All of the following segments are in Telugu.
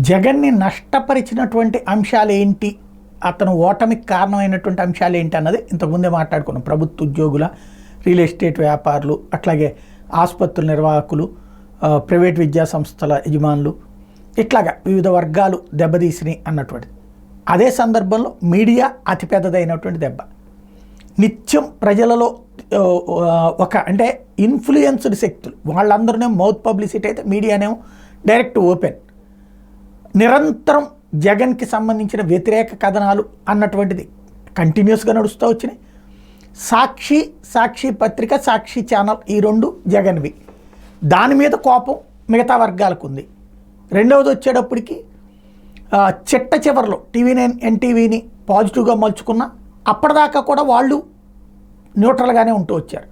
జగన్ని నష్టపరిచినటువంటి అంశాలు ఏంటి, అతను ఓటమికి కారణమైనటువంటి అంశాలు ఏంటి అన్నది ఇంతకుముందే మాట్లాడుకున్నాం. ప్రభుత్వ ఉద్యోగుల, రియల్ ఎస్టేట్ వ్యాపారులు, అట్లాగే ఆసుపత్రుల నిర్వాహకులు, ప్రైవేట్ విద్యా సంస్థల యజమానులు, ఇట్లాగా వివిధ వర్గాలు దెబ్బతీసినాయి అన్నటువంటిది. అదే సందర్భంలో మీడియా అతిపెద్దదైనటువంటి దెబ్బ. నిత్యం ప్రజలలో ఒక అంటే ఇన్ఫ్లుయెన్స్డ్ శక్తులు, వాళ్ళందరూనే మౌత్ పబ్లిసిటీ అయితే మీడియానేమో డైరెక్ట్ ఓపెన్. నిరంతరం జగన్కి సంబంధించిన వ్యతిరేక కథనాలు అన్నటువంటిది కంటిన్యూస్గా నడుస్తూ వచ్చినాయి. సాక్షి పత్రిక, సాక్షి ఛానల్ ఈ రెండు జగన్వి. దాని మీద కోపం మిగతా వర్గాలకు ఉంది. రెండవది వచ్చేటప్పటికి చిట్ట చివరిలో టీవీ9 ఎన్టీవీని పాజిటివ్గా మలుచుకున్న అప్పటిదాకా కూడా వాళ్ళు న్యూట్రల్గానే ఉంటూ వచ్చారు.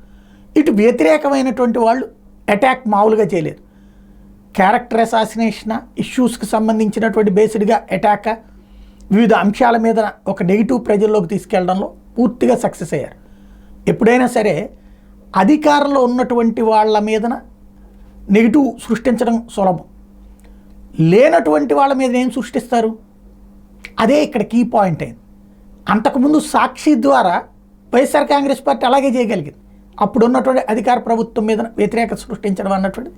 ఇటు వ్యతిరేకమైనటువంటి వాళ్ళు అటాక్ మామూలుగా చేయలేదు. క్యారెక్టర్ అసాసినేషన్ ఇష్యూస్కి సంబంధించినటువంటి బేస్డ్గా అటాక్, వివిధ అంశాల మీద ఒక నెగిటివ్ ప్రజల్లోకి తీసుకెళ్లడంలో పూర్తిగా సక్సెస్ అయ్యారు. ఎప్పుడైనా సరే అధికారంలో ఉన్నటువంటి వాళ్ళ మీదన నెగిటివ్ సృష్టించడం సులభం, లేనటువంటి వాళ్ళ మీద ఏం సృష్టిస్తారు, అదే ఇక్కడ కీ పాయింట్ అయింది. అంతకుముందు సాక్షి ద్వారా వైఎస్ఆర్ కాంగ్రెస్ పార్టీ అలాగే చేయగలిగింది. అప్పుడు ఉన్నటువంటి అధికార ప్రభుత్వం మీద వ్యతిరేకత సృష్టించడం అన్నటువంటి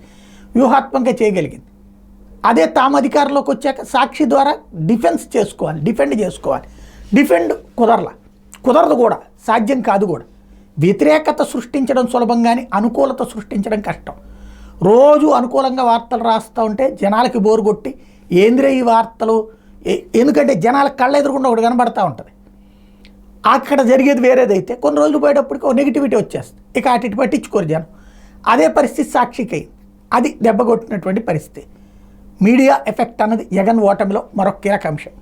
వ్యూహాత్మకంగా చేయగలిగింది. అదే తాము అధికారంలోకి వచ్చాక సాక్షి ద్వారా డిఫెండ్ చేసుకోవాలి. డిఫెండ్ కుదరదు కూడా, సాధ్యం కాదు కూడా. వ్యతిరేకత సృష్టించడం సులభం కానీ అనుకూలత సృష్టించడం కష్టం. రోజు అనుకూలంగా వార్తలు రాస్తూ ఉంటే జనాలకి బోరు కొట్టి ఏంద్రే ఈ వార్తలు, ఎందుకంటే జనాలకు కళ్ళ ఎదురుకుండా ఒకటి కనబడతా ఉంటుంది. అక్కడ జరిగేది వేరేదైతే కొన్ని రోజులు పోయేటప్పటికి ఒక నెగిటివిటీ వచ్చేస్తుంది. ఇక అటు పట్టించుకోరు జనం. అదే పరిస్థితి సాక్షికి అయింది. అది దెబ్బ కొట్టినటువంటి పరిస్థితి. మీడియా ఎఫెక్ట్ అన్నది జగన్ ఓటమిలో మరొక కీలక అంశం.